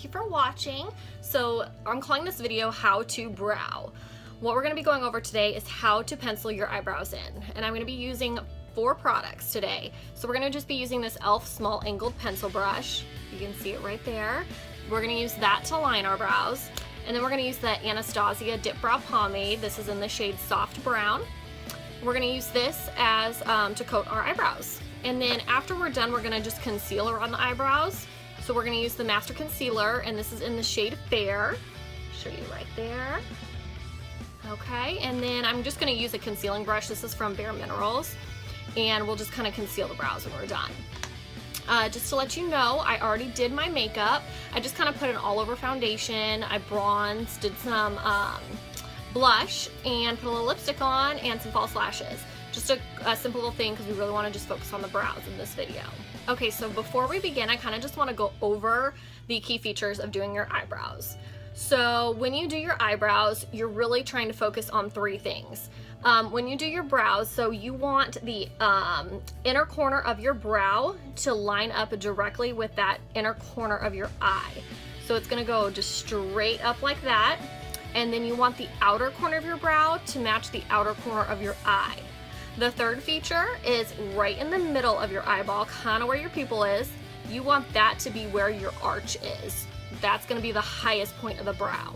thank you for watching. So I'm calling this video How to Brow. What we're going to be going over today is how to pencil your eyebrows in, and I'm going to be using 4 products today. So we're going to just be using this e.l.f. small angled pencil brush. You can see it right there. We're going to use that to line our brows, and then we're going to use the Anastasia Dipbrow pomade. This is in the shade Soft Brown. We're going to use this as to coat our eyebrows, and then after we're done, we're going to just conceal around the eyebrows. So we're going to use the Master Concealer, and this is in the shade Fair. Show you right there. Okay, and then I'm just going to use a concealing brush. This is from Bare Minerals, and we'll just kind of conceal the brows when we're done. Just to let you know, I already did my makeup. I just kind of put an all-over foundation. I bronzed, did some blush, and put a little lipstick on and some false lashes. Just a simple little thing because we really want to just focus on the brows in this video. Okay, so before we begin, I kind of just want to go over the key features of doing your eyebrows. So when you do your eyebrows, you're really trying to focus on 3 things. When you do your brows, so you want the inner corner of your brow to line up directly with that inner corner of your eye. So it's going to go just straight up like that, and then you want the outer corner of your brow to match the outer corner of your eye. The third feature is right in the middle of your eyeball, kind of where your pupil is. You want that to be where your arch is. That's going to be the highest point of the brow.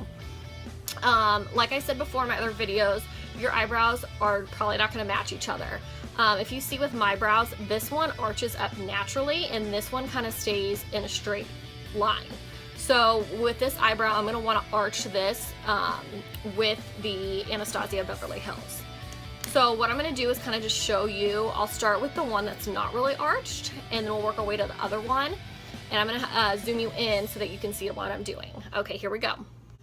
Like I said before in my other videos, your eyebrows are probably not going to match each other. If you see with my brows, this one arches up naturally and this one kind of stays in a straight line. So with this eyebrow, I'm going to want to arch this with the Anastasia Beverley Hills. So what I'm going to do is kind of just show you. I'll start with the one that's not really arched, and then we'll work our way to the other one. And I'm going to zoom you in so that you can see what I'm doing. Okay, here we go.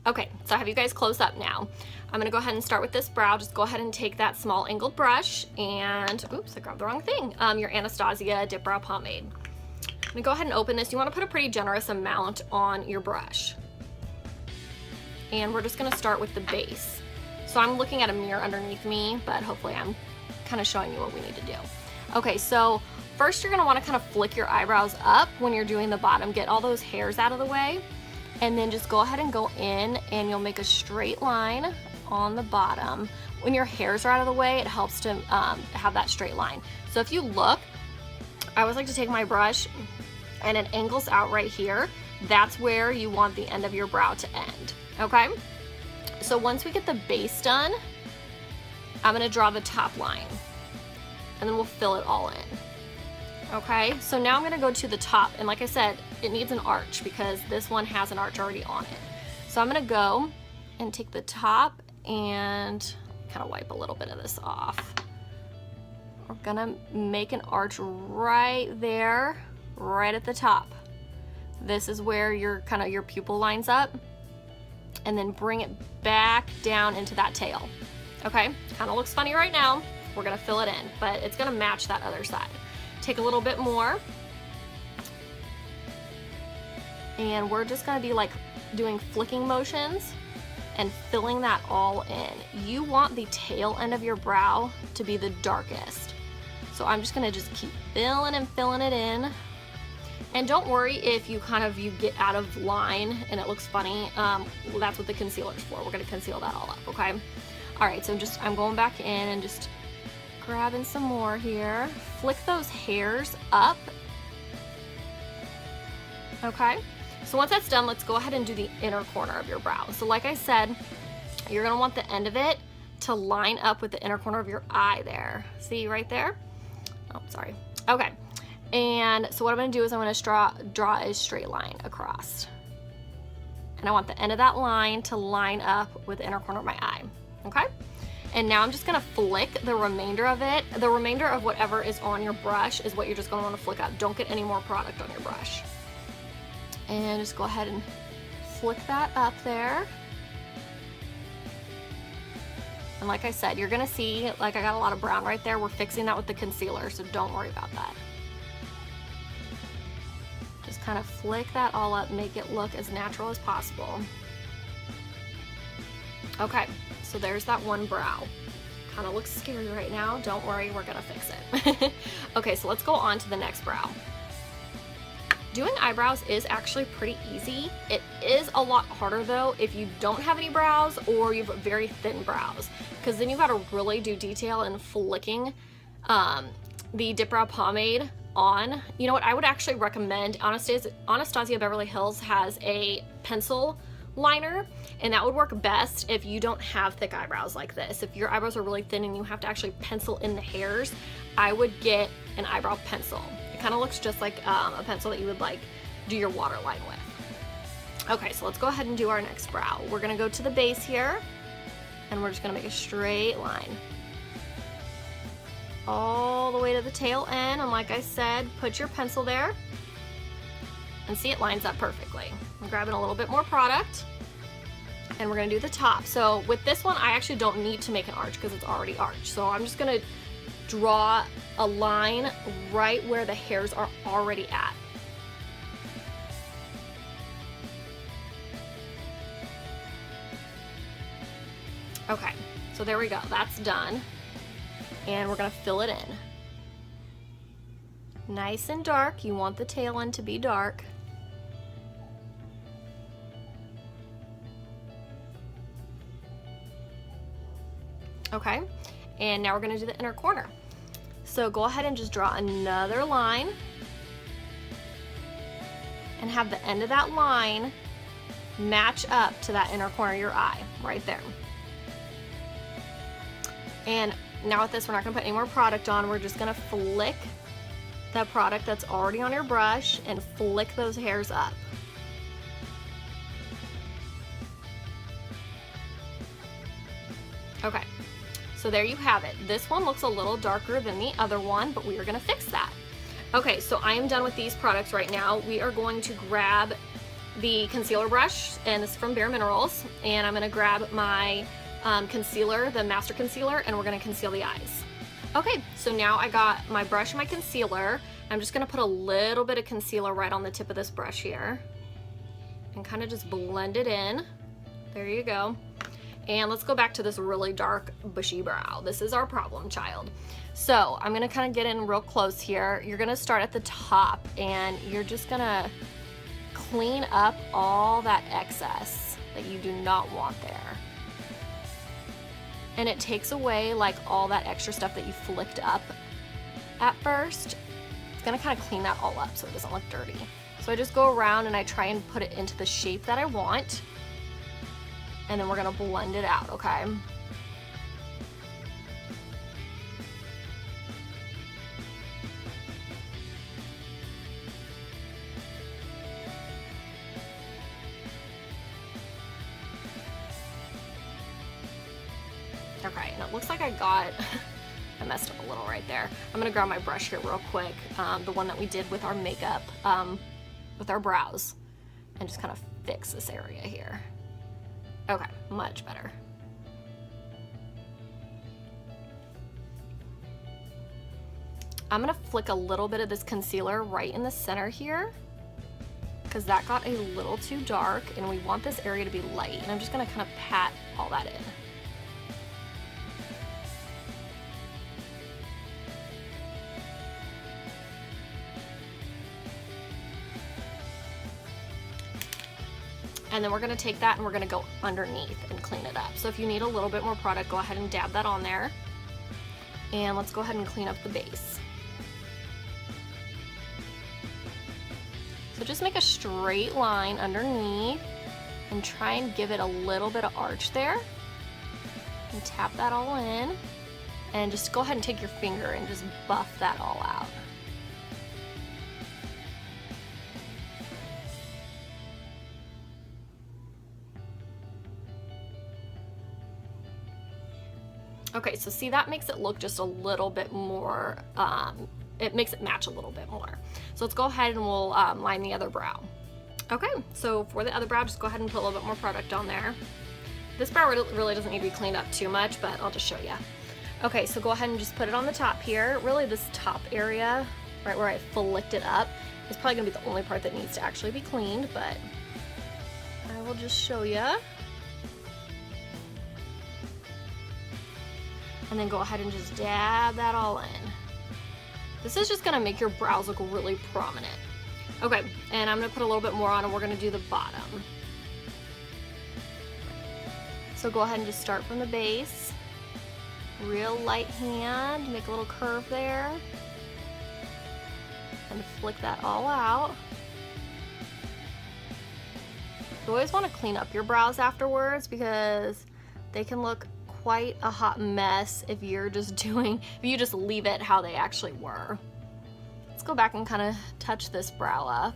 Okay, so I have you guys close up now. I'm going to go ahead and start with this brow. Just go ahead and take that small angled brush and, oops, I grabbed the wrong thing, your Anastasia Dipbrow pomade. I'm going to go ahead and open this. You want to put a pretty generous amount on your brush. And we're just going to start with the base. So I'm looking at a mirror underneath me, but hopefully I'm kind of showing you what we need to do. Okay, so first you're going to want to kind of flick your eyebrows up when you're doing the bottom. Get all those hairs out of the way, and then just go ahead and go in, and you'll make a straight line on the bottom. When your hairs are out of the way, it helps to have that straight line. So if you look, I always like to take my brush and it angles out right here. That's where you want the end of your brow to end, okay? So once we get the base done, I'm going to draw the top line, and then we'll fill it all in. Okay, so now I'm going to go to the top, and like I said, it needs an arch because this one has an arch already on it. So I'm going to go and take the top and kind of wipe a little bit of this off. We're going to make an arch right there, right at the top. This is where your pupil lines up, and then bring it back down into that tail. Okay, kind of looks funny right now. We're going to fill it in, but it's going to match that other side. Take a little bit more, and we're just going to be like doing flicking motions and filling that all in. You want the tail end of your brow to be the darkest. So I'm just going to just keep filling and filling it in. And don't worry if you get out of line and it looks funny. Well, that's what the concealer is for. We're going to conceal that all up, okay? All right, so I'm going back in and just grabbing some more here. Flick those hairs up. Okay, so once that's done, let's go ahead and do the inner corner of your brow. So like I said, you're going to want the end of it to line up with the inner corner of your eye there. See right there? Oh, sorry. Okay. And so what I'm going to do is I'm going to draw a straight line across. And I want the end of that line to line up with the inner corner of my eye. Okay? And now I'm just going to flick the remainder of it. The remainder of whatever is on your brush is what you're just going to want to flick up. Don't get any more product on your brush. And just go ahead and flick that up there. And like I said, you're going to see, like I got a lot of brown right there. We're fixing that with the concealer, so don't worry about that. Just kind of flick that all up, make it look as natural as possible. Okay, so there's that one brow. Kind of looks scary right now. Don't worry, we're gonna fix it. Okay, so let's go on to the next brow. Doing eyebrows is actually pretty easy. It is a lot harder though if you don't have any brows or you have very thin brows, because then you've got to really do detail in flicking the Dipbrow pomade on. You know what, I would actually recommend Anastasia Beverley Hills has a pencil liner, and that would work best if you don't have thick eyebrows like this. If your eyebrows are really thin and you have to actually pencil in the hairs, I would get an eyebrow pencil. Kind of looks just like a pencil that you would like do your waterline with. Okay, so let's go ahead and do our next brow. We're gonna go to the base here, and we're just gonna make a straight line all the way to the tail end. And like I said, put your pencil there and see it lines up perfectly. I'm grabbing a little bit more product, and we're gonna do the top. So with this one, I actually don't need to make an arch because it's already arched. So I'm just gonna draw a line right where the hairs are already at. Okay, so there we go, that's done. And we're gonna fill it in. Nice and dark, you want the tail end to be dark. Okay, and now we're gonna do the inner corner. So go ahead and just draw another line and have the end of that line match up to that inner corner of your eye, right there. And now with this, we're not gonna put any more product on, we're just gonna flick that product that's already on your brush and flick those hairs up. Okay. So there you have it. This one looks a little darker than the other one, but we are gonna fix that. Okay, so I am done with these products right now. We are going to grab the concealer brush, and this is from Bare Minerals, and I'm gonna grab my concealer, the Master Concealer, and we're gonna conceal the eyes. Okay, so now I got my brush and my concealer. I'm just gonna put a little bit of concealer right on the tip of this brush here and kind of just blend it in. There you go. And let's go back to this really dark bushy brow. This is our problem child. So I'm gonna kind of get in real close here. You're gonna start at the top, and you're just gonna clean up all that excess that you do not want there. And it takes away like all that extra stuff that you flicked up at first. It's gonna kind of clean that all up so it doesn't look dirty. So I just go around and I try and put it into the shape that I want. And then we're gonna blend it out, okay? Okay, and it looks like I messed up a little right there. I'm gonna grab my brush here real quick, the one that we did with our makeup, with our brows, and just kind of fix this area here. Okay, much better. I'm gonna flick a little bit of this concealer right in the center here, because that got a little too dark and we want this area to be light. And I'm just gonna kind of pat all that in. And then we're gonna take that and we're gonna go underneath and clean it up. So if you need a little bit more product, go ahead and dab that on there. And let's go ahead and clean up the base. So just make a straight line underneath and try and give it a little bit of arch there. And tap that all in. And just go ahead and take your finger and just buff that all out. Okay, so see, that makes it look just a little bit more, it makes it match a little bit more. So let's go ahead and we'll line the other brow. Okay, so for the other brow, just go ahead and put a little bit more product on there. This brow really doesn't need to be cleaned up too much, but I'll just show you. Okay, so go ahead and just put it on the top here. Really this top area, right where I flicked it up, is probably gonna be the only part that needs to actually be cleaned, but I will just show you. And then go ahead and just dab that all in. This is just gonna make your brows look really prominent. Okay, and I'm gonna put a little bit more on and we're gonna do the bottom. So go ahead and just start from the base. Real light hand, make a little curve there. And flick that all out. You always want to clean up your brows afterwards because they can look quite a hot mess if you just leave it how they actually were. Let's go back and kind of touch this brow up.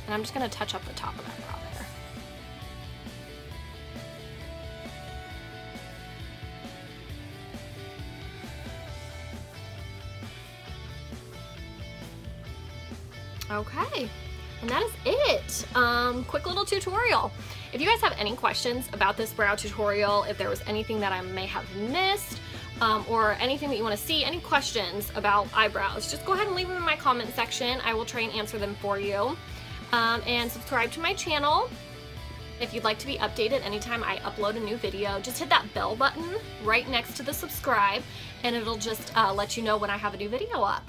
And I'm just going to touch up the top of that brow there. Okay, and that is it. Quick little tutorial. If you guys have any questions about this brow tutorial, if there was anything that I may have missed, or anything that you want to see, any questions about eyebrows, just go ahead and leave them in my comment section. I will try and answer them for you. And subscribe to my channel if you'd like to be updated anytime I upload a new video. Just hit that bell button right next to the subscribe and it'll just let you know when I have a new video up.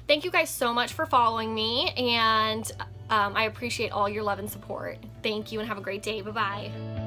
Thank you guys so much for following me, and I appreciate all your love and support. Thank you and have a great day. Bye-bye.